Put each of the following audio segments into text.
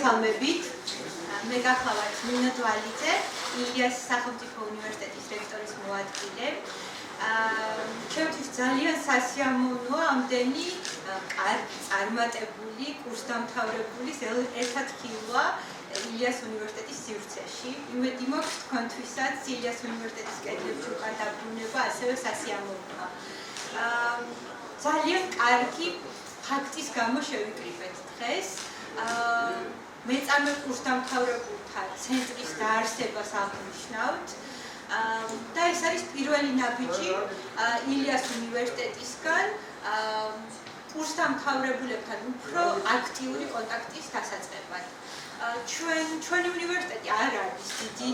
მოგესალმებით. მე გახლავართ ნინო დვალიძე, ილიას სახელმწიფო უნივერსიტეტის რექტორის მოადგილე. ჩემთვის ძალიან სასიამოვნოა ამდენი კარგი, წარმატებული, კურსდამთავრებულის ერთად ხილვა ილიას უნივერსიტეტის სივრცეში. იმედი მაქვს თქვენთვისაც ილიას უნივერსიტეტის კედლებში უკან დაბრუნება ასევე სასიამოვნოა. ძალიან კარგი ფაქტის გამო შევიკრიბეთ დღეს. მეწამე კურსდამთავრებულთა ცენტრის დაარსებას აღნიშნავთ. და ეს არის პირველი ნაბიჯი ილიას უნივერსიტეტისგან კურსდამთავრებულებთან უფრო აქტიური კონტაქტის დასაწყებად. ჩვენი უნივერსიტეტი არ არის დიდი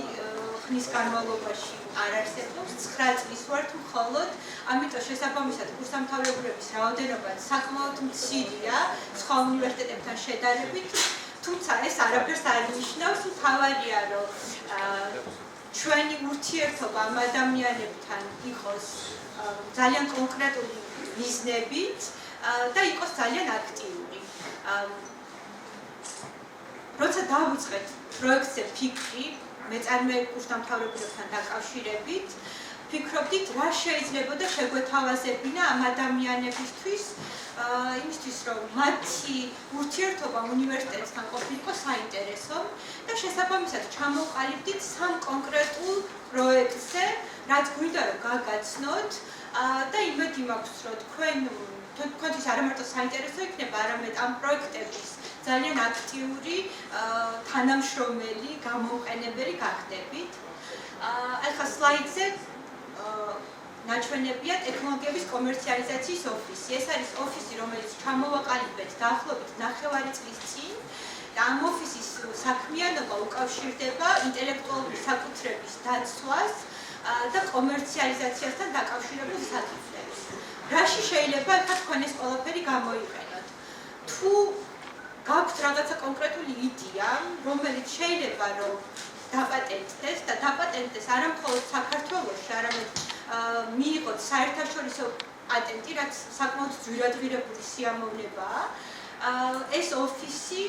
ხნის განმავლობაში არ არსებობს, 9 წლის ვართ მხოლოდ, ამიტომ შესაბამისად კურსდამთავრებულების რაოდენობაც საკმაოდ მცირეა სხვა უნივერსიტეტებთან შედარებით, თუმცა ეს არაფერს არ ნიშნავს, თავარია რომ ჩვენი ურთიერთობა ამ ადამიანებთან იყოს ძალიან კონკრეტული მიზნებით და იყოს ძალიან აქტიური. როცა დავიწყეთ პროექტზე ფიქრი მეწარმე კურსდამთავრებულებთან დაკავშირებით, ფიქრობდით რა შეიძლებოდა შეგვეთავაზებინა ამ ადამიანებისთვის, იმისთვის რომ მათი ურთიერთობა უნივერსიტეტთან ყოფილიყო საინტერესო და შესაბამისად ჩამოვყალიბდით 3 კონკრეტულ პროექტზე, რაც გვინდა რომ გაგაცნოთ და იმედი მაქვს რომ თქვენთვის არა მარტო საინტერესო იქნება, არამედ ამ პროექტების ძალიან აქტიური თანამშრომელი, გამომყენებელი გახდებით. ახლა სლაიდზე ნაჩვენებია ტექნოლოგიების კომერციალიზაციის ოფისი. ეს არის ოფისი, რომელიც ჩამოვაყალიბეთ დაახლოებით 9 წლის წინ და ამ ოფისის საქმიანობა უკავშირდება ინტელექტუალური საკუთრების დაცვას და კომერციალიზაციასთან დაკავშირებულ საკითხებს. რაში შეიძლება ახლა თქვენ ეს ყველაფერი გამოიყენოთ? თუ გაქვთ რაღაცა კონკრეტული იდეა, რომელიც შეიძლება რომ დაპატენტდეს და დაპატენტდეს არა მხოლოდ საქართველოში, არამედ მიიღოთ საერთაშორისო პატენტი, რაც საკმაოდ ძვირადღირებული სიამოვნებაა. ეს ოფისი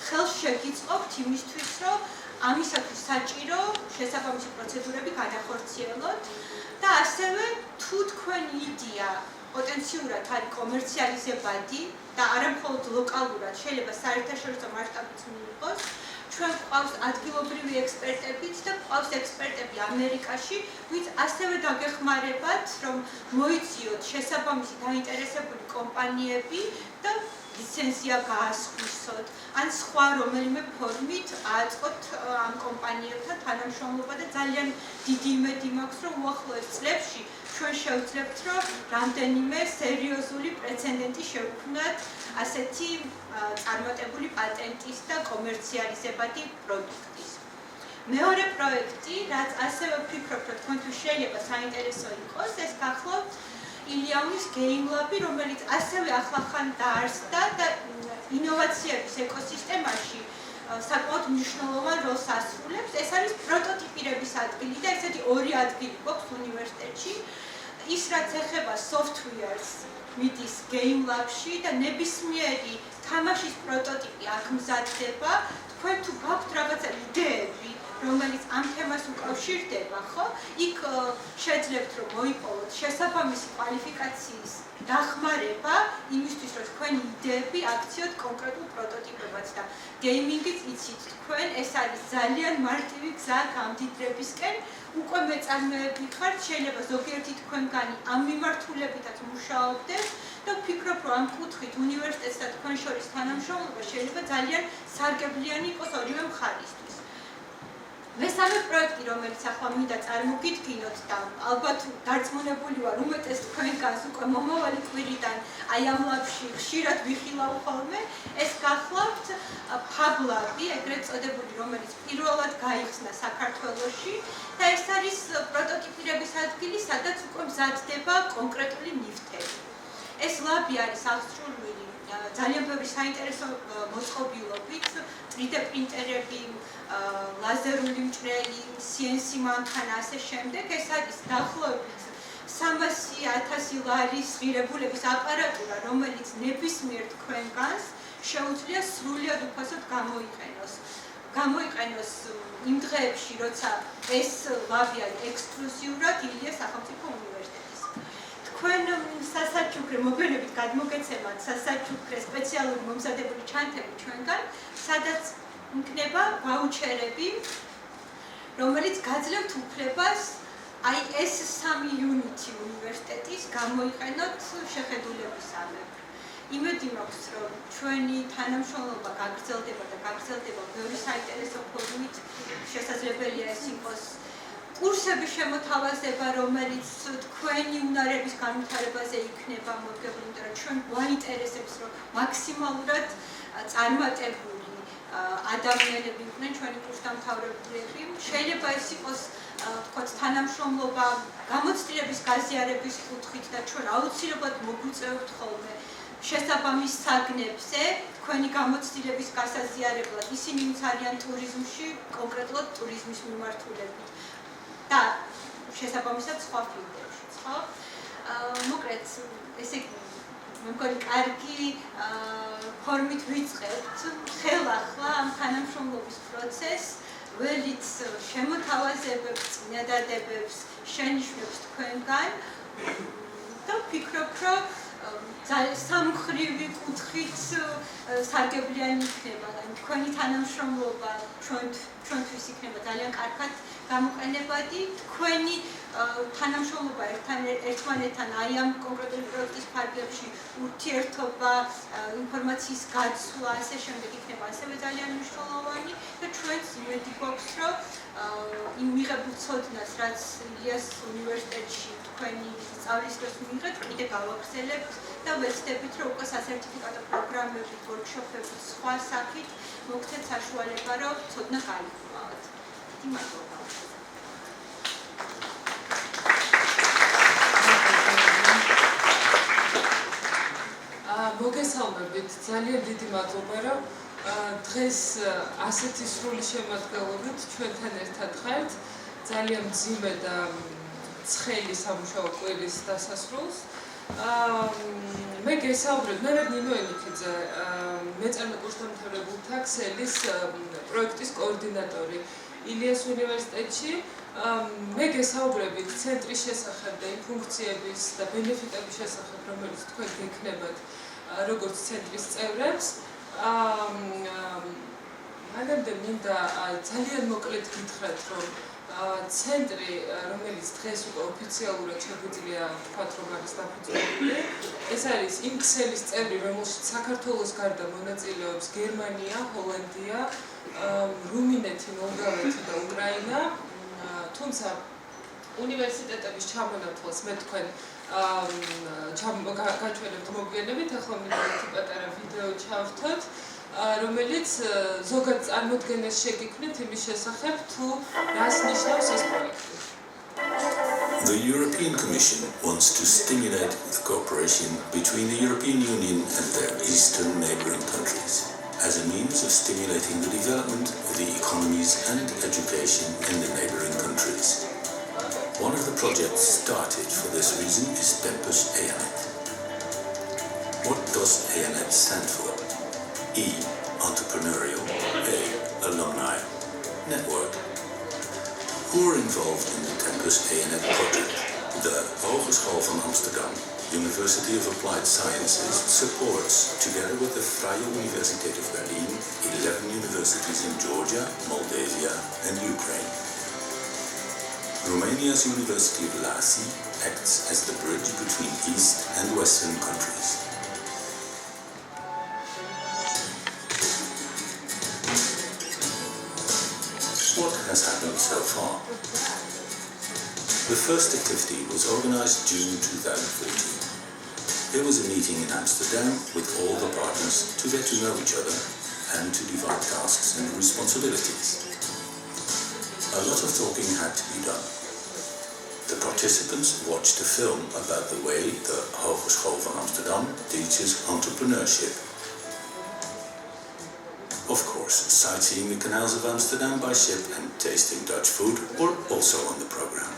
ხელს შეგიწყობთ იმისთვის, რომ ამისათვის საჭირო შესაბამისი პროცედურები განახორციელოთ და ასევე თუ თქვენი იდეა პოტენციურად არის კომერციალიზებადი და არა მხოლოდ ლოკალურად, შეიძლება საერთაშორისო მასშტაბით მიიღოს. ჩვენ გვყავს ადგილობრივი ექსპერტებიც და გვყავს ექსპერტები ამერიკაში, ვინც ასევე დაგეხმარებათ, რომ მოიციოთ შესაბამისი დაინტერესებული კომპანიები და ლიცენზია გაასხვისოთ, ან სხვა რომელიმე ფორმით აწყოთ ამ კომპანიებთან თანამშრომლობა და ძალიან დიდი იმედი მაქვს, რომ უახლოეს წლებში ჩვენ შევძლებთ, რომ რამდენიმე სერიოზული პრეცედენტი შევქმნათ ასეთი წარმატებული პატენტის და კომერციალიზებადი პროდუქტის. მეორე პროექტი, რაც ასევე ვფიქრობ, რომ თქვენთვის შეიძლება საინტერესო იყოს, ეს გახლავთ ილიაუნის Game Lab-ი, რომელიც ასევე ახლახან დაარსდა და ინოვაციების ეკოსისტემაში საკმაოდ მნიშვნელოვან როლს ასრულებს. ეს არის პროტოტიპირების ადგილი და ესეთი 2 ადგილი გვაქვს უნივერსიტეტში. ის რაც ეხება softwares მიდის Game Lab-ში და ნებისმიერი თამაშის პროტოტიპი აქ მზადდება. თქვენ თუ გაქვთ რაღაცა იდეები, რომელიც ამ თემას უკავშირდება, ხო? იქ შეძლებთ რომ მოიპოვოთ შესაბამისი კვალიფიკაციის დახმარება იმისთვის, რომ თქვენი იდეები აქციოთ კონკრეტულ პროტოტიპებად და გეიმინგიც იცით თქვენ, ეს არის ძალიან მარტივი გზა გამდიდრებისკენ. უკვე მეწარმეები ხართ, შეიძლება ზოგიერთი თქვენგანი ამ მიმართულებითაც მუშაობდეს და ვფიქრობ, რომ ამ კუთხით უნივერსიტეტს და თქვენ შორის თანამშრომლობა შეიძლება ძალიან სარგებლიანი იყოს ორივე მხარისთვის. მესამე პროექტი, რომელიც ახლა მინდა წარმოგიდგინოთ და ალბათ დარწმუნებული ვარ, უმეტეს თქვენგანს უკვე მომავალი კვირიდან აი ამ ლაბში ხშირად ვიხილავ ხოლმე, ეს გახლავთ Fab Lab-ი, ეგრეთ წოდებული, რომელიც პირველად გაიხსნა საქართველოში და ეს არის პროტოტიპირების ადგილი, სადაც უკვე მზადდება კონკრეტული ნივთები. ეს ლაბი არის აღჭურვილი ძალიან ბევრი საინტერესო მოწყობილობით, 3D პრინტერები, ლაზერული მჭრელი, CNC მანქანა, ასე შემდეგ. ეს არის დაახლოებით 300,000 ლარის ღირებულების აპარატურა, რომელიც ნებისმიერ თქვენგანს შეუძლია სრულიად უფასოდ გამოიყენოს იმ დღეებში, როცა ეს ლაბი არის ექსკლუზიურად ილიას სახელმწიფო უნივერსიტეტის. თქვენ სასაჩუქრე მოგვიანებით გადმოგეცემათ სასაჩუქრე სპეციალური მომზადებული ჩანთები ჩვენგან, სადაც იქნება ვაუჩერები, რომელიც გაძლევთ უფლებას აი ეს 3 იუნიტი უნივერსიტეტის გამოიყენოთ შეხედულებისამე. იმედი მაქვს, რომ ჩვენი თანამშრომლობა გაგრძელდება და გაგრძელდება ბევრი საინტერესო ფორმით, შესაძლებელია ეს იყოს კურსების შემოთავაზება, რომელიც თქვენი უნარების განვითარებაზე იქნება მორგებული, იმიტომ რომ ჩვენ გვაინტერესებს, რომ მაქსიმალურად წარმატებული ადამიანები იყვნენ ჩვენი კურსდამთავრებულები. შეიძლება ეს იყოს თქვათ თანამშრომლობა გამოცდილების გაზიარების კუთხით და ჩვენ აუცილებლად მოგვიწევთ ხოლმე შესაბამის საგნებზე თქვენი გამოცდილების გასაზიარებლად. ისინი არიან ტურიზმში, კონკრეტულად ტურიზმის მიმართულებით და შესაბამისად სხვა ფილდებშიც, ხო? მოკლედ, ესე იგი, მე მგონი კარგი ფორმით ვიწყებთ ხელახლა ამ თანამშრომლობის პროცესს, ველიც შემოთავაზებებს, წინადადებებს, შენიშვნებს თქვენგან და ვფიქრობ, რომ სამმხრივი კუთხით სარგებლიანი იქნება, თქვენი თანამშრომლობა ჩვენთვის იქნება ძალიან კარგად გამოყენებადი, თქვენი თანამშრომლობა ერთმანეთთან აი ამ კონკრეტული პროექტის ფარგლებში ურთიერთობა, ინფორმაციის გაცვლა, ასე შემდეგ იქნება ასევე ძალიან მნიშვნელოვანი და ჩვენც იმედი გვაქვს, რომ იმ მიღებულ ცოდნას, რაც ილიას უნივერსიტეტში თქვენი სწავლის დროს მიიღეთ, კიდე გავაგრძელებთ და ვეცდებით, რომ უკვე სასერტიფიკატო პროგრამებით, ვორქშოპებით, სხვა სახით მოგცეთ საშუალება, რომ ცოდნა გაიგრძელოთ. მადლობა. მოგესალმებით, ძალიან დიდი მადლობა, რომ დღეს ასეთი სრული შემადგენლობით ჩვენთან ერთად ხართ. ძალიან მძიმე და ცხელი სამუშაო კვირის დასასრულს. მე გესაუბრებ, მე ვარ ნინო ელიქიძე, მეწარმე კურსდამთავრებულთა ქსელის პროექტის კოორდინატორი ილიას უნივერსიტეტში. მე გესაუბრებით ცენტრის შესახებ და იმ ფუნქციების და ბენეფიტების შესახებ, რომელიც თქვენ გექნებათ როგორც ცენტრის წევრებს. მანამდე მინდა ძალიან მოკლედ გითხრათ, რომ ცენტრი, რომელიც დღეს უკვე ოფიციალურად შეგვიძლია ვთქვათ, რომ არის დაფუძნებული, ეს არის იმ ქსელის წევრი, რომელშიც საქართველოს გარდა მონაწილეობს გერმანია, ჰოლანდია, რუმინეთი, მოლდავეთი და უკრაინა. თუმცა უნივერსიტეტების ჩამონათვალს მე თქვენ გაჩვენებთ მოგვიანებით, ახლა მინდა ერთი პატარა ვიდეო ჩავრთოთ, რომელიც ზოგად წარმოდგენას შეგიქმნით იმის შესახებ, თუ რას ნიშნავს ეს პროექტი. The European Commission wants to stimulate the cooperation between the European Union and their eastern neighboring countries as a means of stimulating the development of the economies and education in the neighboring countries. One of the projects started for this reason is Tempus EANET. What does EANET stand for? E. Entrepreneurial. A. Alumni. Network. Who are involved in the Tempus EANET project? The Hogeschool van Amsterdam, University of Applied Sciences, supports, together with the Vrije Universiteit of Berlin, 11 universities in Georgia, Moldavia and Ukraine. Romania's University of Iași acts as the bridge between East and Western countries. What has happened so far? The first activity was organized June 2014. There was a meeting in Amsterdam with all the partners to get to know each other and to divide tasks and responsibilities. A lot of talking had to be done. The participants watched a film about the way the Hogeschool van Amsterdam teaches entrepreneurship. Of course, sightseeing the canals of Amsterdam by ship and tasting Dutch food were also on the program.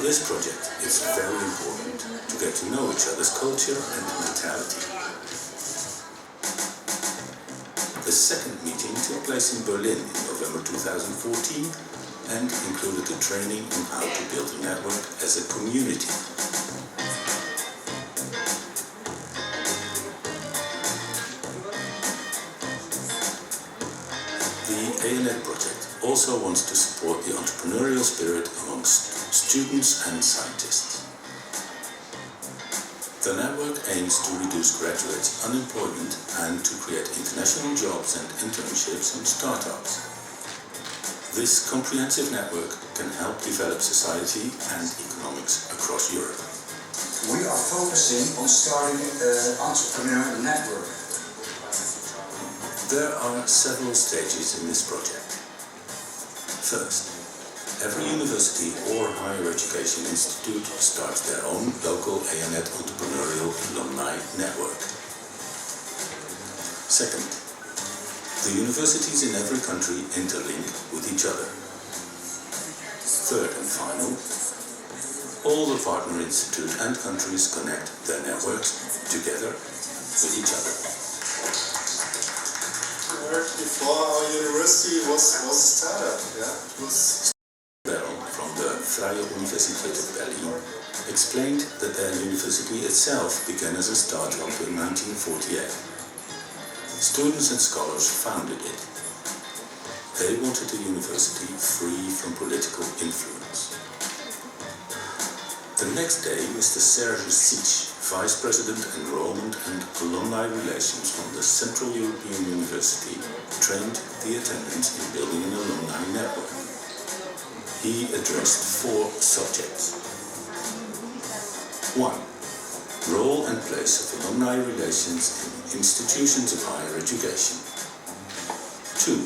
this project, it's very important to get to know each other's culture and mentality. The second meeting took place in Berlin in November 2014 and included a training on how to build a network as a community. The ANET project also wants to support the entrepreneurial spirit amongst students and scientists. The network aims to reduce graduates' unemployment and to create international jobs and internships in startups. This comprehensive network can help develop society and economics across Europe. We are focusing on starting an entrepreneur network. There are several stages in this project. First, every university or higher education institute starts their own local ANET entrepreneurial alumni network. Second, the universities in every country interlink with each other. Third and final, all the partner institutes and countries connect their networks together with each other. Before our university was a startup, Berl from the Freie Universität of Berlin explained that their university itself began as a startup in 1948. Students and scholars founded it. They wanted a university free from political influence. The next day, Mr. Serge Sich, Vice President Enrollment and Alumni Relations from the Central European University, trained the attendants in building an alumni network. He addressed 4 subjects. 1. Role and place of alumni relations in institutions of higher education. 2.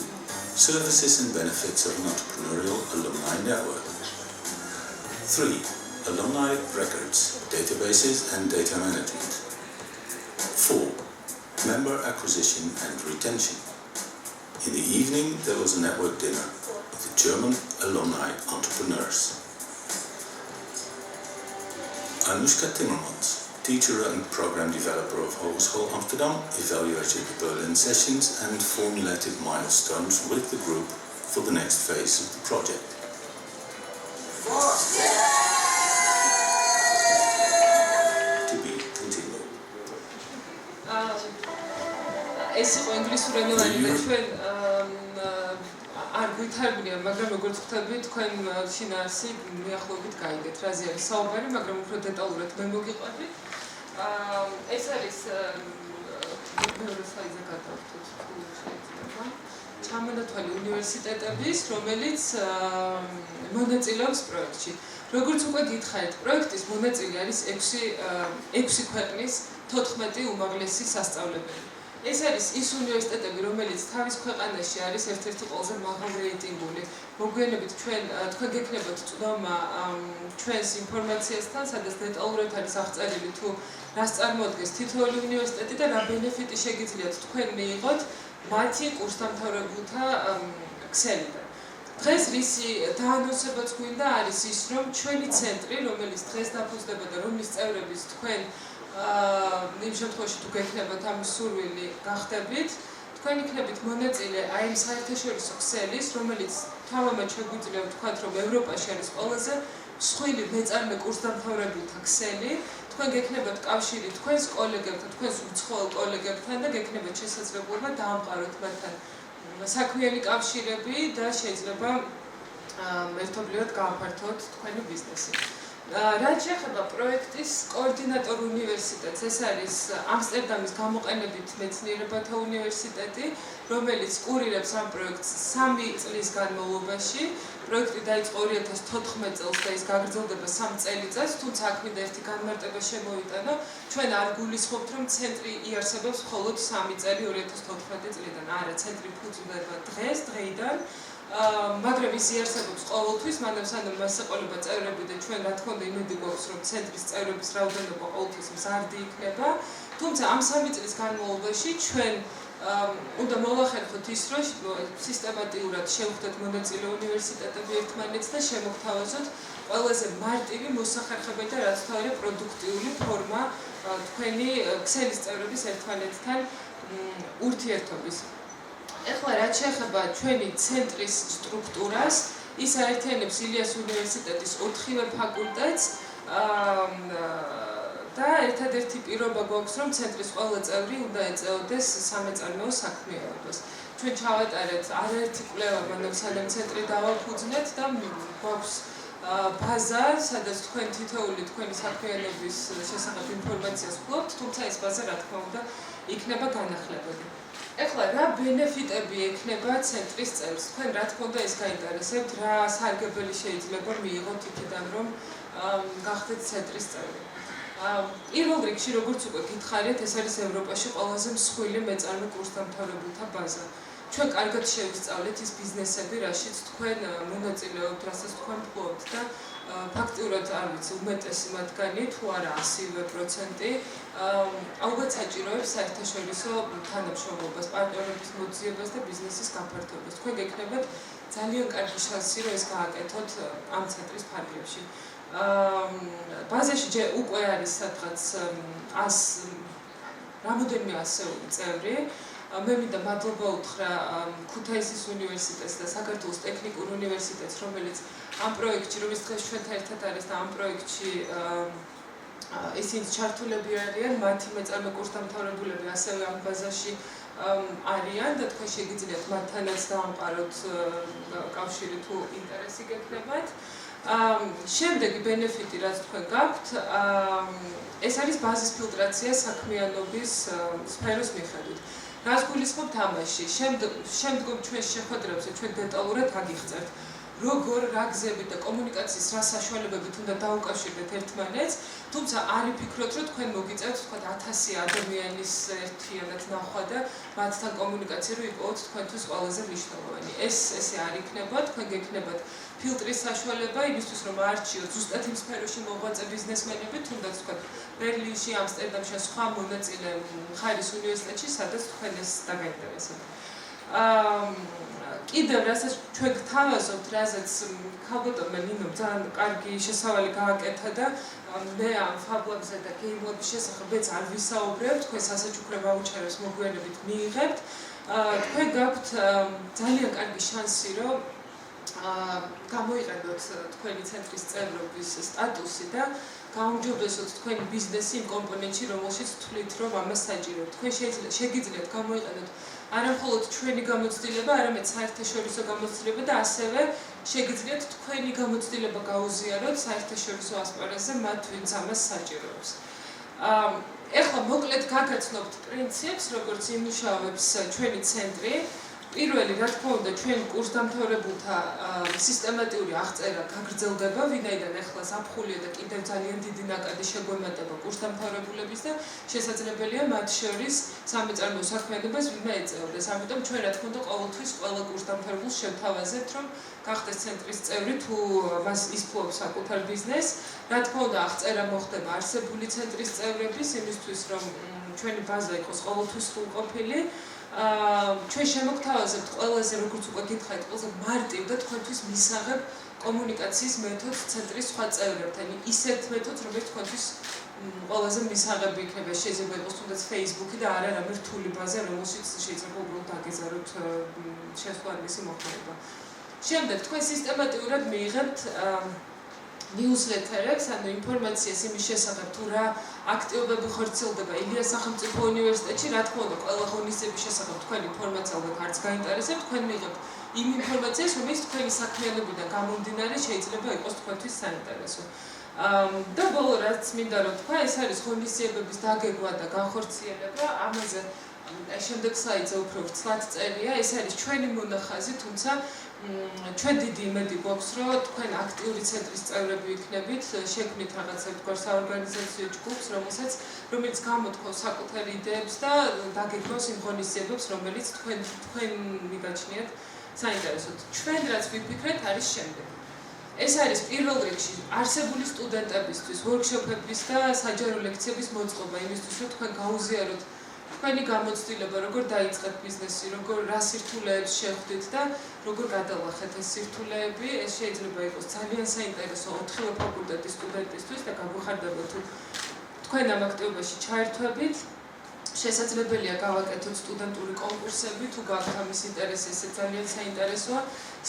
Services and benefits of an entrepreneurial alumni network. 3. Alumni records, databases and data management. 4. Member acquisition and retention. In the evening, there was a network dinner with the German alumni entrepreneurs. Anushka Timmermans, teacher and program developer of Hogeschool Amsterdam, evaluated the Berlin sessions and formulated milestones with the group for the next phase of the project. To be continued. ეს იყო ინგლისურენოვანი და ჩვენ არ გვითარგმნია, მაგრამ როგორც ხვდები, თქვენ შინაარსი მიახლოებით გაიგეთ, რაზე არის საუბარი, მაგრამ უფრო დეტალურად მე მოგიყვებით. ეს არის მეორე სლაიდზე გადავხდით, თუ შეიძლება. ჩამონათვალი უნივერსიტეტების, რომელიც მონაწილეობს პროექტში. როგორც უკვე გითხარით, პროექტის მონაწილე არის 6 ქვეყნის 14 უმაღლესი სასწავლებელი. ეს არის ის უნივერსიტეტები, რომელიც თავის ქვეყანაში არის ერთ-ერთი ყველაზე მაღალ რეიტინგული. მოგვიანებით თქვენ გექნებათ წვდომა ჩვენს ინფორმაციასთან, სადაც დეტალურად არის აღწერილი თუ რას წარმოადგენს თითოეული უნივერსიტეტი და რა ბენეფიტი შეგიძლიათ თქვენ მიიღოთ მათი კურსდამთავრებულთა ქსელიდან. დღეს რისი დაანონსებაც გვინდა არის ის, რომ ჩვენი ცენტრი, რომელიც დღეს დაფუძნდება და რომლის წევრების თქვენ იმ შემთხვევაში თუ გექნებათ ამის სურვილი გახდებით, თქვენ იქნებით მონაწილე აი ამ საერთაშორისო ქსელის, რომელიც თავამად შეგვიძლია ვთქვათ, რომ ევროპაში არის ყველაზე მსხვილი მეწარმე კურსდამთავრებულთა ქსელი. თქვენ გექნებათ კავშირი თქვენს კოლეგებთან, თქვენს უცხოელ კოლეგებთან და გექნებათ შესაძლებლობა დაამყაროთ მათთან საქმიანი კავშირები და შეიძლება ერთობლივად გააფართოთ თქვენი ბიზნესი. რაც შეეხება პროექტის კოორდინატორ უნივერსიტეტს, ეს არის ამსტერდამის გამოყენებით მეცნიერებათა უნივერსიტეტი, რომელიც კურირებს ამ პროექტს 3 წლის განმავლობაში. პროექტი დაიწყო 2014 წელს და ის გაგრძელდება 3 წელიწადს, თუმცა აქ მინდა ერთი განმარტება შემოვიტანო. ჩვენ არ გულისხმობთ, რომ ცენტრი იარსებებს მხოლოდ 3 წელი 2014 წლიდან. არა, ცენტრი ფუძნდება დღეიდან. მაგრამ ის იარსებობს ყოველთვის, მანამ სანამ მას ეყოლება წევრები და ჩვენ რა თქმა უნდა იმედი გვაქვს, რომ ცენტრის წევრების რაოდენობა ყოველთვის მზარდი იქნება. თუმცა ამ 3 წლის განმავლობაში ჩვენ უნდა მოვახერხოთ ის, რომ სისტემატიურად შევხვდეთ მონაწილე უნივერსიტეტები ერთმანეთს და შემოგთავაზოთ ყველაზე მარტივი მოსახერხებელი და რაც თავი პროდუქტიული ფორმა თქვენი ქსელის წევრების ერთმანეთთან ურთიერთობის. ეხლა რაც შეეხება ჩვენი ცენტრის სტრუქტურას, ის აერთიანებს ილიას უნივერსიტეტის 4-ვე ფაკულტეტს და ერთადერთი პირობა გვაქვს, რომ ცენტრის ყველა წევრი უნდა ეწეოდეს სამეწარმეო საქმიანობას. ჩვენ ჩავატარეთ არაერთი კვლევა, მანამ სანამ ცენტრი დავაფუძნეთ და გვაქვს ბაზა, სადაც თქვენ თითოეული თქვენი საქმიანობის შესახებ ინფორმაციას ფლობთ, თუმცა ეს ბაზა რა თქმა უნდა იქნება განახლებადი. ეხლა რა ბენეფიტები ექნება ცენტრის წევრს? თქვენ რა თქმა უნდა ეს გაინტერესებთ, რა სარგებელი შეიძლება მიიღოთ იქიდან, რომ გახდეთ ცენტრის წევრი. პირველ რიგში, როგორც უკვე გითხარით, ეს არის ევროპაში ყველაზე მსხვილი მეწარმე კურსდამთავრებულთა ბაზა. ჩვენ კარგად შევისწავლეთ ის ბიზნესები, რაშიც თქვენ მონაწილეობთ, რასაც თქვენ ფლობთ და ფაქტიურად არ ვიცი, უმეტესი მათგანი თუ არა 100% ალბათ საჭიროებს საერთაშორისო თანამშრომლობას, პარტნიორების მოძიებას და ბიზნესის გაფართოებას. თქვენ გექნებათ ძალიან კარგი შანსი, რომ ეს გააკეთოთ ამ ცენტრის ფარგლებში. ბაზაში უკვე არის სადღაც 100 რამოდენიმე ასეული წევრი. მე მინდა მადლობა უთხრა ქუთაისის უნივერსიტეტს და საქართველოს ტექნიკურ უნივერსიტეტს, რომელიც ამ პროექტში, რომელიც დღეს ჩვენთან ერთად არის და ამ პროექტში ისინი ჩართულები არიან, მათი მეწარმე კურსდამთავრებულები ასევე ამ ბაზაში არიან და თქვენ შეგიძლიათ მათთანაც დავამყაროთ კავშირი თუ ინტერესი გექნებათ. შემდეგი ბენეფიტი, რაც თქვენ გაქვთ, ეს არის ბაზის ფილტრაცია საქმიანობის სფეროს მიხედვით. რას გულისხმობთ ამაში? შემდგომ ჩვენ შეხვედრებზე ჩვენ დეტალურად გაგიხსენებთ, როგორ, რა გზებით და კომუნიკაციის რა საშუალებებით უნდა დაუკავშირდეთ ერთმანეთს, თუმცა არ იფიქროთ, რომ თქვენ მოგიწევთ თქვათ 1000 ადამიანის ერთიანად ნახვა და მათთან კომუნიკაცია რომ იპოვოთ თქვენთვის ყველაზე მნიშვნელოვანი. ესე არ იქნება, თქვენ გექნებათ ფილტრის საშუალება იმისთვის, რომ აარჩიოთ ზუსტად იმ სფეროში მოღვაწე ბიზნესმენები, თუნდაც თქვათ ბერლინში, ამსტერდამში, სხვა მონაწილე მხარის უნივერსიტეტში, სადაც თქვენ ეს დაგაინტერესებთ. კიდევ რასაც ჩვენ გთავაზობთ, რაზეც ქალბატონმა ნინომ ძალიან კარგი შესავალი გააკეთა და მე ამ ფაბლებზე და გეიმლების შესახებ მეც არ ვისაუბრებ, თქვენ სასაჩუქრე ვაუჩერებს მოგვიანებით მიიღებთ. თქვენ გაქვთ ძალიან კარგი შანსი, რომ გამოიყენოთ თქვენი ცენტრის წევრობის სტატუსი და გაუმჯობესოთ თქვენი ბიზნესი იმ კომპონენტში, რომელშიც თვლით, რომ ამას საჭიროებთ. თქვენ შეგიძლიათ გამოიყენოთ არა მხოლოდ ჩვენი გამოცდილება, არამედ საერთაშორისო გამოცდილება და ასევე შეგიძლიათ თქვენი გამოცდილება გაუზიაროთ საერთაშორისო ასპარეზზე მათ, ვინც ამას საჭიროებს. ეხლა მოკლედ გაგაცნობთ პრინციპს, როგორც იმუშავებს ჩვენი ცენტრი. პირველი, რა თქმა უნდა, ჩვენ კურსდამთავრებულთა სისტემატიური აღწერა გაგრძელდება, ვინაიდან ეხლა ზაფხულია და კიდევ ძალიან დიდი ნაკადი შეგვემატება კურსდამთავრებულების და შესაძლებელია მათ შორის სამეწარმეო საქმიანობას ვინმე ეწეოდეს. ამიტომ ჩვენ რა თქმა უნდა ყოველთვის ყველა კურსდამთავრებულს შევთავაზებთ, რომ გახდეს ცენტრის წევრი თუ მას ის ფლობს საკუთარ ბიზნესს. რა თქმა უნდა, აღწერა მოხდება არსებული ცენტრის წევრების იმისთვის, რომ ჩვენი ბაზა იყოს ყოველთვის სრულყოფილი. ჩვენ შემოგთავაზებთ ყველაზე, როგორც უკვე გითხარით, ყველაზე მარტივ და თქვენთვის მისაღებ კომუნიკაციის მეთოდს ცენტრის სხვა წევრებთან. ისეთ მეთოდს, რომელიც თქვენთვის ყველაზე მისაღები იქნება, შეიძლება იყოს თუნდაც Facebook-ი და არა რამე რთული ბაზა, რომელშიც შეიძლება უბრალოდ დაგეზაროთ შესაძლებელი მოხდება. შემდეგ თქვენ სისტემატიურად მიიღებთ ნიუსლეტერებს, ანუ ინფორმაციას იმის შესახებ, თუ რა აქტივობები ხორციელდება ილიას სახელმწიფო უნივერსიტეტში, რა თქმა უნდა, ყველა ღონისძიების შესახებ თქვენ ინფორმაცია ალბათ არც გაინტერესებთ, თქვენ მიიღებთ იმ ინფორმაციას, რომელიც თქვენი საქმიანობიდან გამომდინარე შეიძლება იყოს თქვენთვის საინტერესო. და ბოლო რაც მინდა რომ თქვა, ეს არის ღონისძიებების დაგეგმა და განხორციელება, ამაზე შემდეგ სლაიდზე უფრო ვრცლად წერია, ეს არის ჩვენი მონახაზი, თუმცა ჩვენ დიდი იმედი გვაქვს, რომ თქვენ აქტიური ცენტრის წევრები იქნებით, შექმნით რაღაცა თქვა საორგანიზაციო ჯგუფს, რომელიც გამოთქვავს საკუთარი იდეებს და დაგეგმავს იმ ღონისძიებებს, რომელიც თქვენ მიგაჩნიათ საინტერესოდ. ჩვენ რაც ვიფიქრეთ არის შემდეგი. ეს არის პირველ რიგში არსებული სტუდენტებისთვის ვორქშოპების და საჯარო ლექციების მოწყობა იმისთვის, რომ თქვენ გაუზიაროთ თქვენი გამოცდილება, როგორ დაიწყეთ ბიზნესი, როგორ რა სირთულეებს შეხვდით და როგორ გადალახეთ ეს სირთულეები, ეს შეიძლება იყოს ძალიან საინტერესო 4-ვე ფაკულტეტის სტუდენტისთვის და გაგვიხარდება თუ თქვენ ამ აქტივობაში ჩაერთვებით. შესაძლებელია გავაკეთოთ სტუდენტური კონკურსები, თუ გაქვთ ამის ინტერესი, ეს ძალიან საინტერესოა.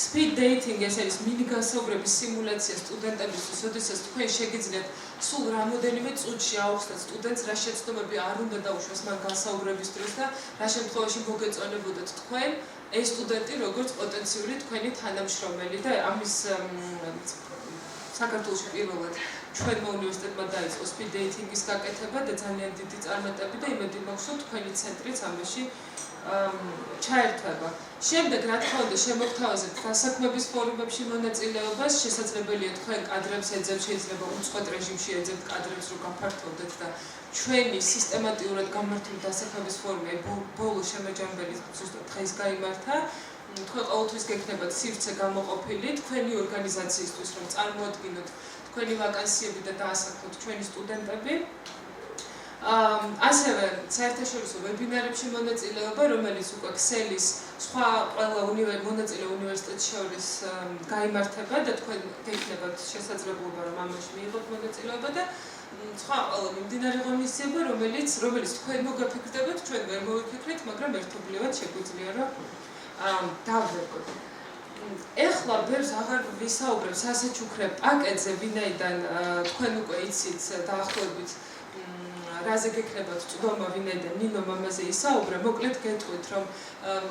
Speed dating ეს არის მინი განსაუბრების სიმულაცია სტუდენტებისთვის, როდესაც თქვენ შეგიძლიათ სულ რამოდენიმე წუთში აუხსნათ სტუდენტს, რა შეცდომები არ უნდა დაუშვას მან განსაუბრების დროს და რა შემთხვევაში მოგეწონებოდათ თქვენ ეს სტუდენტი როგორც პოტენციური თქვენი თანამშრომელი და ამის საქართველოში პირველად ჩვენმა უნივერსიტეტმა დაიწყო speed dating-ის გაკეთება და ძალიან დიდი წარმატება და იმედი მაქვს, თქვენი ცენტრიც ამაში ჩაერთვება. შემდეგ, რა თქმა უნდა, შემოგთავაზებთ დასაქმების ფორუმებში მონაწილეობას, შესაძლებელია თქვენ კადრებს ეძებთ, შეიძლება უწყვეტ რეჟიმში ეძებთ კადრებს, რომ გაფართოვდეთ და ჩვენი სისტემატიურად გამართული დასაქმების ფორუმი ბოლო შემაჯამებელი ზუსტად დღეს გაიმართა. თქვენ ყოველთვის გექნებათ სივრცე გამოყოფილი თქვენი ორგანიზაციისთვის, რომ წარმოადგინოთ თქვენი ვაკანსიები და დაასაქმოთ ჩვენი სტუდენტები. ასევე საერთაშორისო ვებინარებში მონაწილეობა, რომელიც უკვე ქსელის სხვა ყველა მონაწილე უნივერსიტეტს შორის გაიმართება და თქვენ გექნებათ შესაძლებლობა, რომ ამაში მიიღოთ მონაწილეობა და სხვა ყველა მიმდინარე ღონისძიება, რომელიც თქვენ მოგაფიქრდებათ, ჩვენ ვერ მოვიფიქრეთ, მაგრამ ერთობლივად შეგვიძლია რომ დავდებოთ. ეხლა ბევრს აღარ ვისაუბრებ სასაჩუქრე პაკეტზე, ვინაიდან თქვენ უკვე იცით დაახლოებით რაზე გექნებათ წვდომა, ვინაიდან ნინომ ამაზე ისაუბრა, მოკლედ გეტყვით, რომ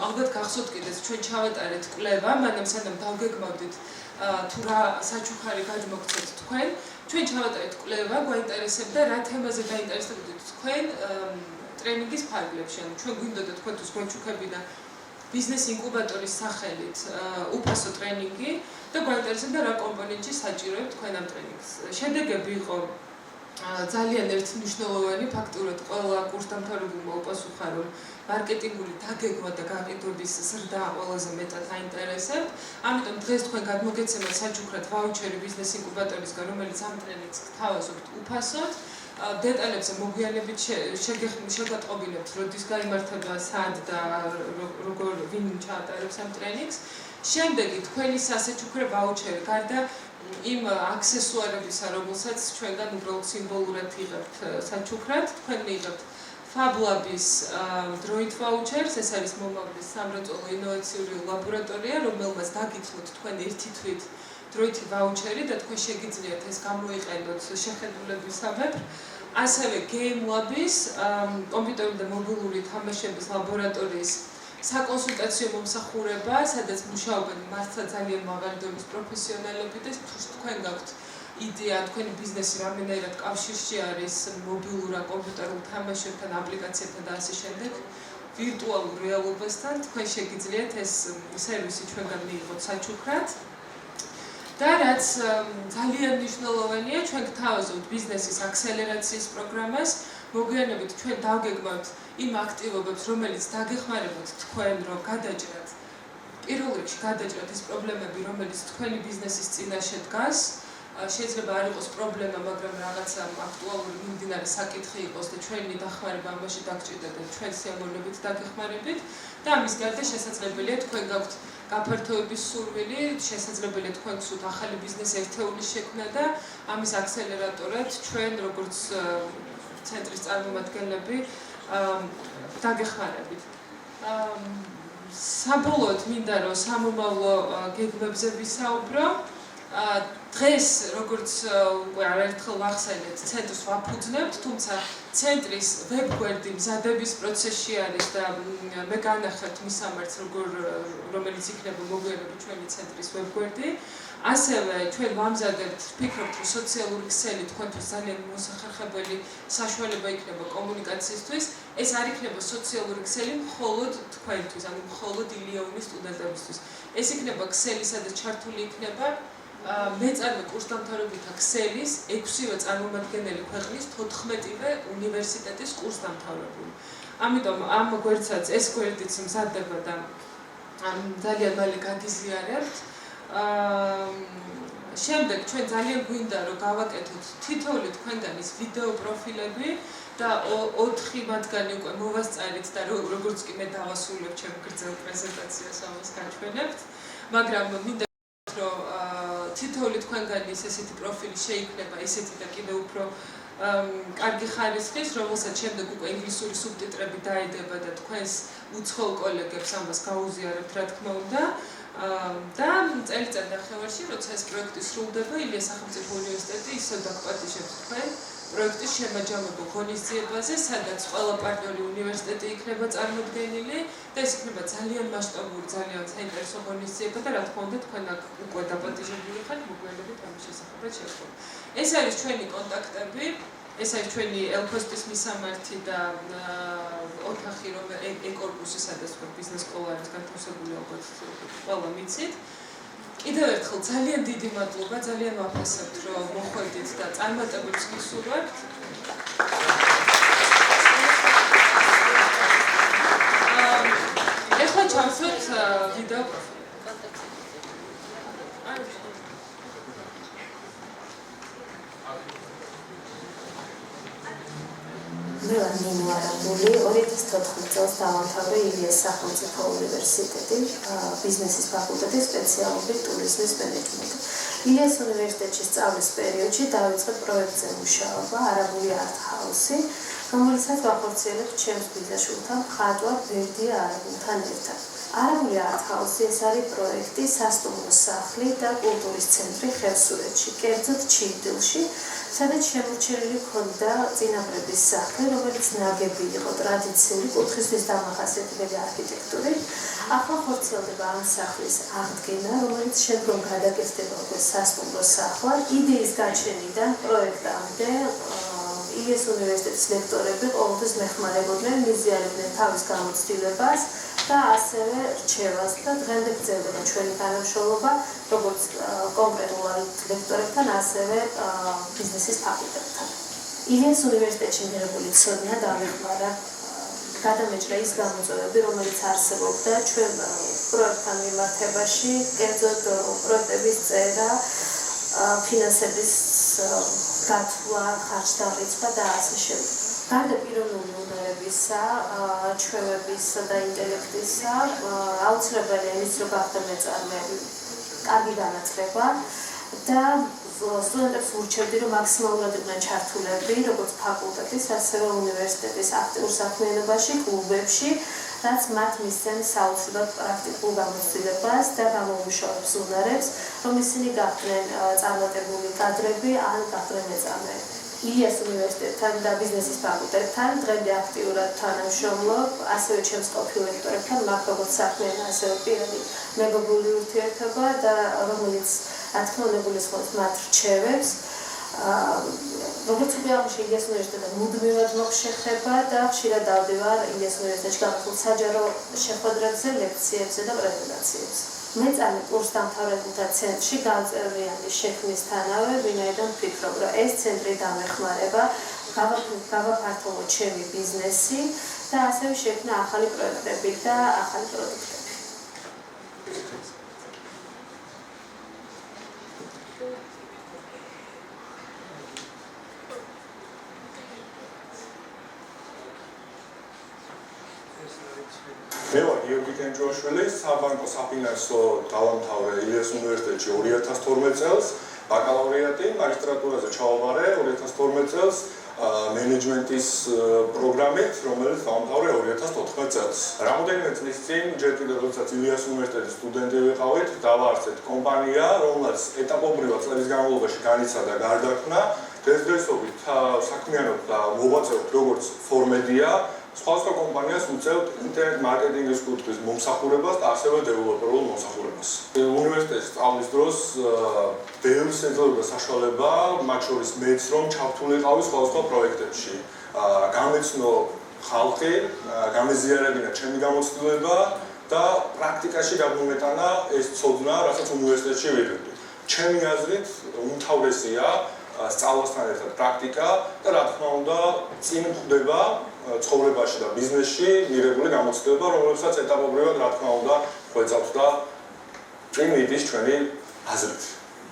ალბათ გახსოვთ კიდეც ჩვენ ჩავატარეთ კვლევა, მანამ სანამ დავგეგმავდით თუ რა საჩუქარი გადმოგცეთ თქვენ, ჩვენ ჩავატარეთ კვლევა, გვაინტერესებდა რა თემაზე დაინტერესდებოდით თქვენ ტრენინგის ფარგლებში, ანუ ჩვენ გვინდოდა თქვენთვის გვაჩუქებინა ბიზნეს ინკუბატორის სახელით უფასო ტრენინგი და გვაინტერესებდა რა კომპონენტი საჭიროებთ თქვენ ამ ტრენინგს. შედეგები იყო ძალიან ერთმნიშვნელოვანი, ფაქტურად ყველა კურსდამთავრებულმა უპასუხა, რომ მარკეტინგული დაგეგმა და გაყიდვების ზრდა ყველაზე მეტად აინტერესებთ. ამიტომ დღეს თქვენ გადმოგეცემათ საჩუქრად ვაუჩერი ბიზნეს ინკუბატორისგან, რომელიც ამ ტრენინგს გთავაზობთ უფასოდ. დეტალებზე მოგვიანებით შეგატყობინებთ, როდის გაიმართება, სად და როგორ ვინ ჩაატარებს ამ ტრენინგს. შემდეგი თქვენი სასაჩუქრე ვაუჩერი გარდა იმ აქსესუარებისა, რომელსაც ჩვენგან უბრალოდ სიმბოლურად იღებთ საჩუქრად, თქვენ მიიღებთ FabLab-ის დროით ვაუჩერს, ეს არის მომავლის სამრეწველო ინოვაციური ლაბორატორია, რომელმაც დაგითმოთ თქვენ ერთი თვით დროითი ვაუჩერი და თქვენ შეგიძლიათ ეს გამოიყენოთ შეხედულებისამებრ. ასევე Game Lab-ის კომპიუტერული და მობილური თამაშების ლაბორატორიის საკონსულტაციო მომსახურება, სადაც მუშაობენ მართლა ძალიან მაღალი დონის პროფესიონალები და თუ თქვენ გაქვთ იდეა, თქვენი ბიზნესი რამდენად კავშირში არის მობილურ ან კომპიუტერულ თამაშებთან, აპლიკაციებთან და ასე შემდეგ, ვირტუალურ რეალობასთან, თქვენ შეგიძლიათ ეს სერვისი ჩვენგან მიიღოთ საჩუქრად. და რაც ძალიან მნიშვნელოვანია, ჩვენ გთავაზობთ ბიზნესის აქსელერაციის პროგრამას, მოგვიანებით ჩვენ დავგეგმავთ იმ აქტივობებს, რომელიც დაგეხმარებათ თქვენ, რომ გადაჭრათ, პირველ რიგში გადაჭრათ ის პრობლემები, რომელიც თქვენი ბიზნესის წინაშე დგას. შეიძლება არ იყოს პრობლემა, მაგრამ რაღაცა აქტუალური მიმდინარე საკითხი იყოს და ჩვენი დახმარება ამაში დაგჭირდეთ და ჩვენ სიამოვნებით დაგეხმარებით და ამის გარდა შესაძლებელია თქვენ გაქვთ გაფართოების სურვილი, შესაძლებელია თქვენ გსურთ ახალი ბიზნეს ერთეულის შექმნა და ამის აქსელერატორად ჩვენ როგორც ცენტრის წარმომადგენლები დაგეხმარებით. საბოლოოდ მინდა რომ სამომავლო გეგმებზე ვისაუბრო. დღეს როგორც უკვე არაერთხელ ვახსენეთ, ცენტრს ვაფუძნებთ, თუმცა ცენტრის ვებგვერდი მზადების პროცესში არის და მე განახერხებთ მის სამართს, რომელიც იქნება მოგვიანებით ჩვენი ცენტრის ვებგვერდი. ასევე ჩვენ ვამზადებთ, ვფიქრობთ, რომ სოციალური ქსელი თქვენთვის ძალიან მოსახერხებელი საშუალება იქნება კომუნიკაციისთვის. ეს არ იქნება სოციალური ქსელი მხოლოდ თქვენთვის, ანუ მხოლოდ ილიონის სტუდენტებისთვის. ეს იქნება ქსელი, სადაც ჩართული იქნება მეწარმე კურსდამთავრებულთა ქსელის 6-ვე წარმომადგენელი ქვეყნის 14-ვე უნივერსიტეტის კურსდამთავრებული. ამიტომ ამ გვერდსაც ეს გვერდიც მზადდება და ძალიან მალე გაგიზიარებთ. შემდეგ ჩვენ ძალიან გვინდა რომ გავაკეთოთ თითოეული თქვენგანის ვიდეო პროფილები, და 4 მათგანი უკვე მოვასწარით და როგორც კი მე დავასრულებ ჩემ გრძელ პრეზენტაციას ამას გაჩვენებთ, მაგრამ მინდა რომ თითოეული თქვენგანი ესეთი პროფილი შეიქმნება, ესეთი და კიდევ უფრო კარგი ხარისხის, რომელსაც შემდეგ უკვე ინგლისური სუბტიტრები დაედება და თქვენს უცხოელ კოლეგებს ამას გაუზიარებთ, რა თქმა უნდა. და წელიწად ნახევარში, როცა ეს პროექტი სრულდება, ილიას სახელმწიფო უნივერსიტეტი ისევ დაგპატიჟებთ თქვენ პროექტის შემაჯამებულ ღონისძიებაზე, სადაც ყველა პარტნიორი უნივერსიტეტი იქნება წარმოდგენილი და ეს იქნება ძალიან მასშტაბური, ძალიან საინტერესო ღონისძიება და რა თქმა უნდა თქვენ აქ უკვე დაპატიჟებული ხართ, მოგვიანებით ამის შესახებაც შევხვდებით. ეს არის ჩვენი კონტაქტები, ეს არის ჩვენი ელფოსტის მისამართი და ოთახი, კორპუსი, სადაც ბიზნეს სკოლა არის განთავსებული, ალბათ ყველა მიცით. კიდევ ერთხელ ძალიან დიდი მადლობა, ძალიან ვაფასებთ, რომ მოხვედით და წარმატებებს გისურვებთ. ეხლა ჩავსვით ვიდეო პროფილი. მე ვარ ნინო არაბული, 2014 წელს დავამთავრე ილიას სახელმწიფო უნივერსიტეტი, ბიზნესის ფაკულტეტის სპეციალობით ტურიზმის მენეჯმენტი. ილიას უნივერსიტეტში სწავლის პერიოდში დავიწყე პროექტზე მუშაობა, არაბული არტ ჰაუსი, რომელსაც ვახორციელებთ ჩემს ბიძაშვილთან მხატვარ ბერდია არაბულთან ერთად. არაბული არტ ჰაუსი ეს არის პროექტი სასტუმრო სახლი და კულტურის ცენტრი ხევსურეთში, კერძოდ ჩივდილში, სადაც შემორჩენილი ჰქონდა წინაპრების სახლი, რომელიც ნაგები იყო ტრადიციული კუთხისთვის დამახასიათებელი არქიტექტურით. ახლა ხორციელდება ამ სახლის აღდგენა, რომელიც შემდგომ გადაკეთდება უკვე სასტუმრო სახლად. იდეის გაჩენიდან პროექტამდე ილიას უნივერსიტეტის ლექტორები ყოველთვის მეხმარებოდნენ, მიზიარებდნენ თავის გამოცდილებას და ასევე რჩევას და დღემდე გრძელდება ჩვენი თანამშრომლობა, როგორც კონკრეტულ ლექტორებთან, ასევე ბიზნესის ფაკულტეტთან. ილიას უნივერსიტეტში მიღებული ცოდნა დამეხმარა გადამეჭრა ის გამოწვევები, რომელიც არსებობდა ჩვენ პროექტთან მიმართებაში, კერძოდ პროექტების წერა, ფინანსების გათვლა, ხარჯდაღრიცხვა და ასე შემდეგ. გარდა პიროვნული უნარებისა, ჩვევებისა და ინტელექტისა, აუცილებელია ის, რომ გახდა მეწარმე კარგი განათლება და სტუდენტებს ურჩევდი, რომ მაქსიმალურად იყვნენ ჩართულები, როგორც ფაკულტეტის, ასევე უნივერსიტეტის აქტიურ საქმიანობაში, კლუბებში, რაც მათ მისცემს საოცრად პრაქტიკულ გამოცდილებას და გამოუმუშავებს უნარებს, რომ ისინი გახდნენ წარმატებული კადრები ან გახდნენ მეწარმეები. ილიას უნივერსიტეტთან და ბიზნესის ფაკულტეტთან დღემდე აქტიურად თანამშრომლობ, ასევე ჩემს ყოფილ ლექტორებთან მაქვს როგორც საქმიანი, ასევე პირადი მეგობრული ურთიერთობა და რომელიც რა თქმა უნდა გულისხმობს მათ რჩევებს. როგორც უკვე აღნიშნე, ილიას უნივერსიტეტთან მუდმივად მაქვს შეხება და ხშირად დავდივარ ილიას უნივერსიტეტში გახსულ საჯარო შეხვედრებზე, ლექციებზე და პრეზენტაციებზე. მეწარმე კურსდამთავრებულთა ცენტრში გამწვევიანი შექმნისთანავე, ვინაიდან ვფიქრობ, რომ ეს ცენტრი დამეხმარება, გავაფართოვო ჩემი ბიზნესი და ასევე შექმნა ახალი პროექტები და ახალი პროდუქტები. მე ვარ გიორგი კენჭოაშვილი, საბანკო საფინანსო დავამთავრე ილიას უნივერსიტეტში 2012 წელს, ბაკალავრიატი, მაგისტრატურაზე ჩავაბარე 2012 წელს მენეჯმენტის პროგრამით, რომელიც დავამთავრე 2014 წელს. რამოდენიმე წლის წინ, ჯერ კიდევ როდესაც ილიას უნივერსიტეტის სტუდენტი ვიყავით, დავაარსეთ კომპანია, რომელიც ეტაპობრივად წლების განმავლობაში განიცადა გარდაქმნა. დღესდღეობით საქმიანობთ და მოვაწევთ როგორც ფორმედია, სხვადასხვა კომპანიას უწევთ ინტერნეტ მარკეტინგის კუთხის მომსახურებას და ასევე დეველოპერულ მომსახურებას. უნივერსიტეტის სწავლის დროს ბევრს ეძლეოდა საშუალება, მათ შორის მეც, რომ ჩავთვლილიყავი სხვადასხვა პროექტებში. გამეცნო ხალხი, გამეზიარებინა ჩემი გამოცდილება და პრაქტიკაში გამომეტანა ეს ცოდნა, რასაც უნივერსიტეტში ვიღებდი. ჩემი აზრით, უმთავრესია სწავლასთან ერთად პრაქტიკა და რა თქმა უნდა, წინ ხვდება ცხოვრებაში და ბიზნესში მიღებული გამოცდილება, რომლებსაც ეტაპობრივად რა თქმა უნდა ხვეწავთ და წინ მიდის ჩვენი აზრით.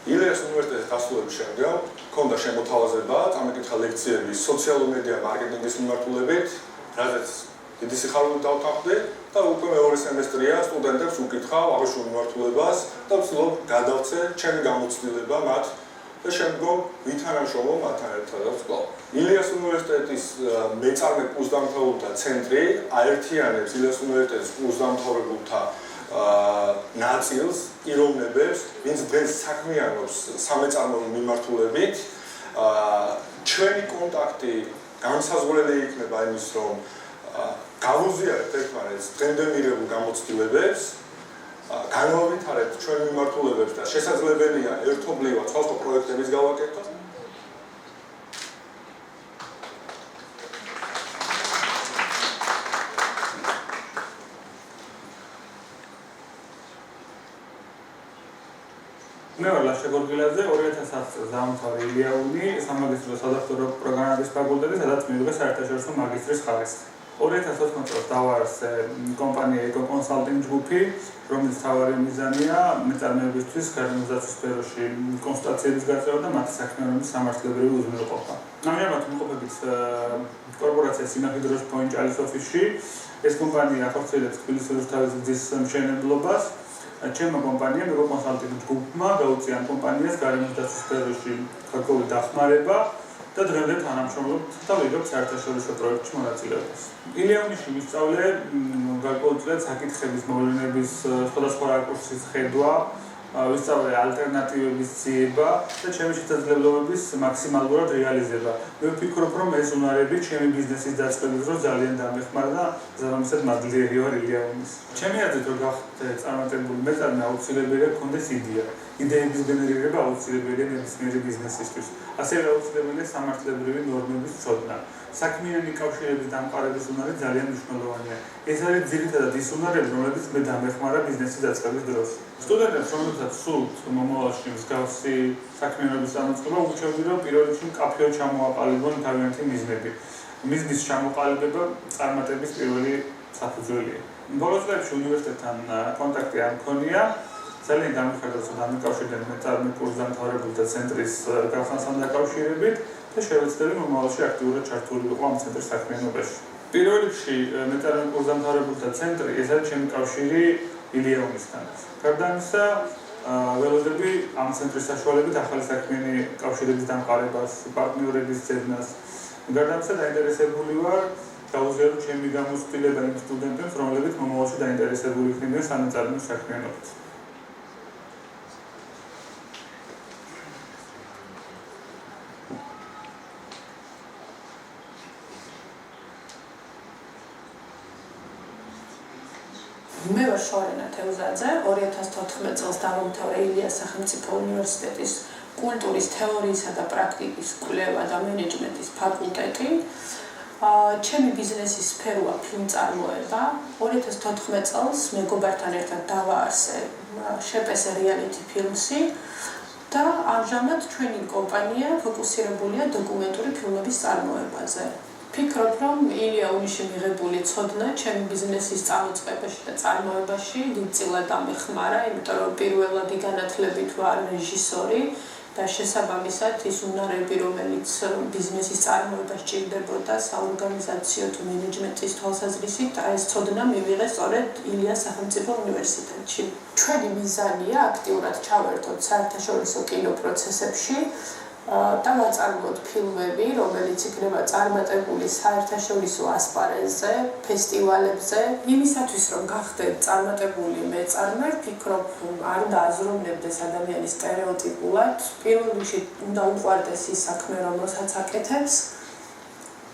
ილიას უნივერსიტეტის დასრულების შემდეგ მქონდა შემოთავაზება, წამიკითხა ლექციები სოციალურ მედია მარკეტინგის მიმართულებით, რაზეც დიდი სიხარულით დავთანხმდი და უკვე მეორე სემესტრია სტუდენტებს უკითხავ აღნიშნულ მიმართულებას და ვცდილობ გადავცე ჩემი გამოცდილება მათ და შემდგომ ვითანამშრომლო მათთან ერთადაც კვლავ. ილიას უნივერსიტეტის მეწარმე კურსდამთავრებულთა ცენტრი აერთიანებს ილიას უნივერსიტეტის კურსდამთავრებულთა ნაწილს, პიროვნებებს, ვინც დღეს საქმიანობს სამეწარმეო მიმართულებით. ჩვენი კონტაქტი განსაზღვრელი იქნება იმის, რომ გავუზიარებთ ერთმანეთს დღემდე მიღებულ გამოცდილებებს, განავითარებთ ჩვენ მიმართულებებს და შესაძლებელია ერთობლივად სხვადასხვა პროექტების გავაკეთოთ. მე ვარ ლაშა გორგილაძე, 2010 წელს დაამთავრე ილიაუნი სამაგისტრო სადოქტორო პროგრამების ფაკულტეტი, სადაც მიიღო საერთაშორისო მაგისტრის ხარისხი. 2014 წელს დავაარსე კომპანია Eco Consulting ჯგუფი, რომლის მთავარი მიზანია მეწარმეებისთვის გარემოსდაცვის სფეროში კონსულტაციების გაწევა და მათი საქმიანობის სამართლებრივი უზრუნველყოფა. ამჟამად ვიმყოფებით კორპორაცია სინაჰიდროს პოინტალის ოფისში. ეს კომპანია ახორციელებს თბილისის რუსთავის გზის მშენებლობას. ჩემმა კომპანიამ Eco Consulting ჯგუფმა გაუწია ამ კომპანიას გარემოსდაცვის სფეროში გარკვეული დახმარება და დღემდე თანამშრომლობთ და ვიღებთ საერთაშორისო პროექტში მონაწილეობას. ილიაუნიში ვისწავლე გარკვეულწილად საკითხების მოვლენების სხვადასხვა რაკურსის ხედვა, ვისწავლე ალტერნატივების ძიება და ჩემი შესაძლებლობების მაქსიმალურად რეალიზება. მე ვფიქრობ, რომ ეს უნარები ჩემი ბიზნესის დაწყების დროს ძალიან დამეხმარა და ზოგადად მადლიერი ვარ ილიაუნის. ჩემი აზრით, რომ გახდე წარმატებული მეწარმე, აუცილებელია გქონდეს იდეა. იდეების გენერირება აუცილებელია ნებისმიერი ბიზნესისთვის. ასევე აუცილებელია სამართლებრივი ნორმების ცოდნა. საქმიანი კავშირების დამყარების უნარი ძალიან მნიშვნელოვანია. ეს არის ძირითადად ის უნარები, რომლებიც მე დამეხმარა ბიზნესის დაწყების დროს. სტუდენტებს, რომლებსაც სურთ მომავალში მსგავსი საქმიანობის დამწყება, ურჩევდი, რომ პირველ რიგში მკაფიოდ ჩამოაყალიბონ თავიანთი მიზნები. მიზნის ჩამოყალიბება წარმატების პირველი საფუძველია. ბოლო წლებში უნივერსიტეტთან კონტაქტი არ მქონია. ძალიან დამიხარდა, რომ დამიკავშირდნენ მეწარმე კურსდამთავრებულთა ცენტრის გახსნასთან დაკავშირებით და შევეცდები მომავალში აქტიურად ჩართული ვიყო ამ ცენტრის საქმიანობაში. პირველ რიგში მეწარმე კურსდამთავრებულთა ცენტრი ეს არის ჩემი კავშირი ილიაუნისთან. გარდა ამისა, ველოდები ამ ცენტრის საშუალებით ახალი საქმიანი კავშირების დამყარებას, პარტნიორების ძებნას. გარდა ამისა, დაინტერესებული ვარ გავუზიარო ჩემი გამოცდილება იმ სტუდენტებს, რომლებიც მომავალში დაინტერესებული იქნებიან სამეწარმეო საქმიანობით. მე ვარ შორენა თევზაძე, 2014 წელს დავამთავრე ილიას სახელმწიფო უნივერსიტეტის კულტურის თეორიისა და პრაქტიკის კვლევა და მენეჯმენტის ფაკულტეტი. ჩემი ბიზნესის სფეროა ფილმწარმოება. 2014 წელს მეგობართან ერთად დავაარსე შეპესე რეალიტი ფილმსი და ამჟამად ჩვენი კომპანია ფოკუსირებულია დოკუმენტური ფილმების წარმოებაზე. ვფიქრობ, რომ ილიაუნიში მიღებული ცოდნა ჩემი ბიზნესის წარმოწყებაში და წარმოებაში დიდწილად დამეხმარა, იმიტომ რომ პირველადი განათლებით ვარ რეჟისორი და შესაბამისად ის უნარები, რომელიც ბიზნესის წარმოებას სჭირდებოდა საორგანიზაციო თუ მენეჯმენტის თვალსაზრისით, ეს ცოდნა მივიღე სწორედ ილიას სახელმწიფო უნივერსიტეტში. ჩვენი მიზანია აქტიურად ჩავერთოთ საერთაშორისო კინოპროცესებში და ვაწარმოოთ ფილმები, რომელიც იქნება წარმატებული საერთაშორისო ასპარეზზე, ფესტივალებზე. იმისათვის, რომ გახდეთ წარმატებული მეწარმე, ვფიქრობ, არ უნდა აზროვნებდეს ადამიანის სტერეოტიპულად. პირველ რიგში უნდა უყვარდეს ის საქმე, რომელსაც აკეთებს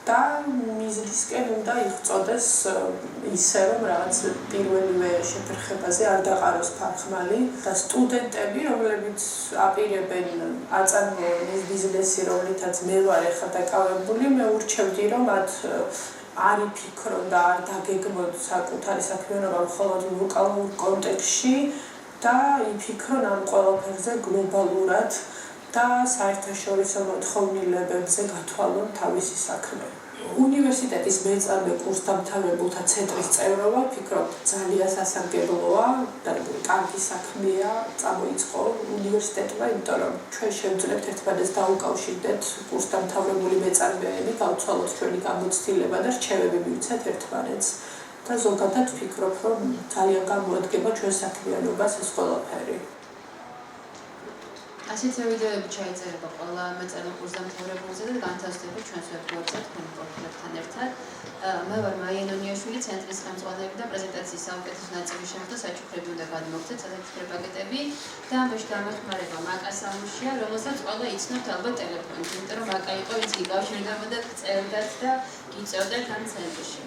და მიზნისკენ უნდა იღვწოდეს ისე, რომ რაღაც პირველივე შეფერხებაზე არ დაყაროს ფარხმალი და სტუდენტები, რომლებიც აპირებენ აწარმოონ ის ბიზნესი, რომლითაც მე ვარ ახლა დაკავებული, მე ურჩევდი, რომ მათ არ იფიქრონ და არ დაგეგმონ საკუთარი საქმიანობა მხოლოდ ლოკალურ კონტექსტში და იფიქრონ ამ ყველაფერზე გლობალურად და საერთაშორისო მოთხოვნილებებზე გათვალონ თავისი საქმე. უნივერსიტეტის მეწარმე კურსდამთავრებულთა ცენტრის წევრობა ვფიქრობ ძალიან სასარგებლოა და კარგი საქმეა წამოიწყო უნივერსიტეტმა, იმიტომ რომ ჩვენ შევძლებთ ერთმანეთს დაუკავშირდეთ კურსდამთავრებული მეწარმეები, გავცვალოთ ჩვენი გამოცდილება და რჩევები მივცეთ ერთმანეთს და ზოგადად ვფიქრობ, რომ ძალიან გამოადგება ჩვენ საქმიანობას ეს ყველაფერი. ასეთი ვიდეოები ჩაიწერება ყველა მეწარმე კურსდამთავრებულზე და განთავსდება ჩვენს ვებგვერდზე თქვენი პროფილებთან ერთად. მე ვარ მაია ნონიაშვილი, ცენტრის ხელმძღვანელი და პრეზენტაციის საუკეთესო ნაწილი შემდგომ საჩუქრები უნდა გადმოგცეთ, საჩუქრე პაკეტები და ამაში დამეხმარება მაკა სამუშია, რომელსაც ყველა იცნობთ ალბათ ტელეფონით, იმიტომ რომ მაკა იყო ვინც გიკავშირდებოდა წერდათ და გიწევდათ ამ ცენტრში.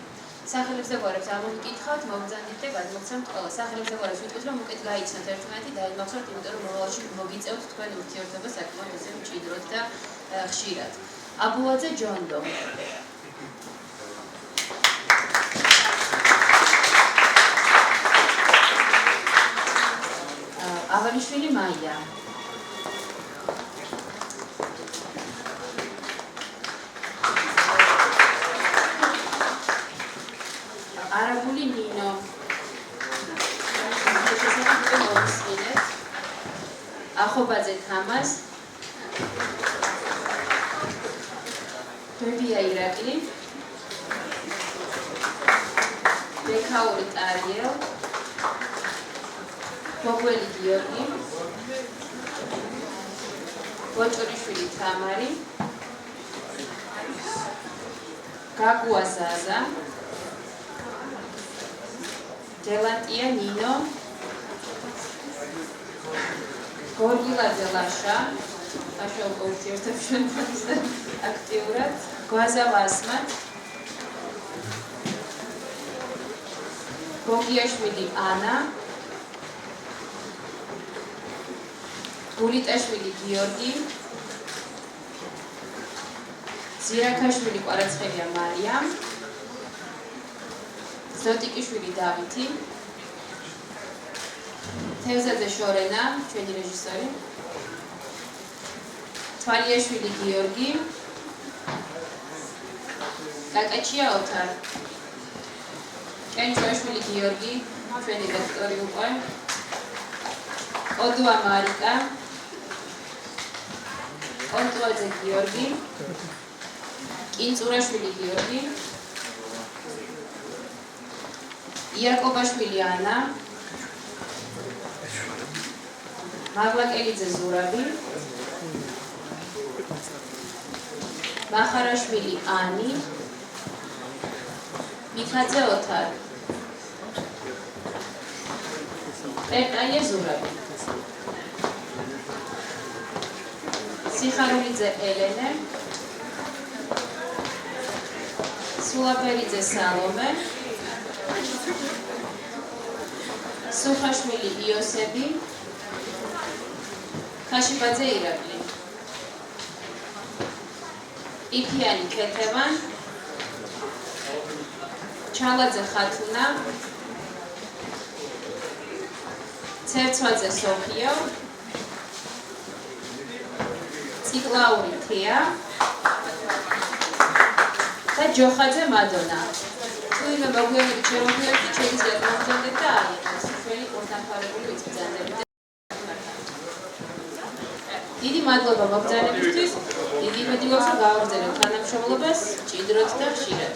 სახელებს და გვარებს ამოგიკითხავთ, მოგზანდით და გადმოგცემთ ყველა. სახელებს და გვარებს ვიტყვით, რომ უკეთ გაიცნოთ ერთმანეთი, დაიმახსოვრთ, იმიტომ რომ მომავალში მოგიწევთ თქვენ ურთიერთობა საკმაოდ ესე მჭიდროდ და ხშირად. აბულაძე ჯონდო. ავანიშვილი მაია. არაბული ნინო. ახობაძე თამას. ბებია ირაკლი. ბექაური ტარიელ. ბოგველი გიორგი. ბოჭორიშვილი თამარი. გაგუა ზაზა. დელანტია ნინო. გორგილაძე ლაშა. ლაშა ურთიერთობს ჩვენს აქტიურად. გვაზავა ასმათ. გოგიაშვილი ანა. გულიტაშვილი გიორგი. ზირაქაშვილი კვარაცხელია მარიამ. ზოტიკიშვილი დავითი. თევზაძე შორენა, ჩვენი რეჟისორი. თვალიაშვილი გიორგი. კაკაჩია ოთარ. კენჭოაშვილი გიორგი, ჩვენი ლექტორი უკვე. ოდუა მარიკა. ონტუაძე გიორგი. კინწურაშვილი გიორგი. იაკობაშვილი ანა. მაღლაკელიძე ზურაბი. მახარაშვილი ანი. მიხაძე ოთარ. პერტალია ზურაბი. სიხარულიძე ელენე. სულაფერიძე სალომე. სუხაშვილი იოსები. ხაშიბაძე ირაკლი. იფიანი ქეთევან. ჩალაძე ხათუნა. ცერცვაძე სოფიო. ციკლაური თია და ჯოხაძე მადონა. თუ იმე მოგვიანებით შემოგვიერთდით, შეგიძლიათ მოგზავნოთ და აიღოთ ჩვენი კურსდამთავრებული ვიწბრძანდები. დიდი მადლობა მოგზავნებისთვის. დიდი იმედი გვაქვს, რომ გავაგრძელებთ თანამშრომლობას მჭიდროდ და ხშირად.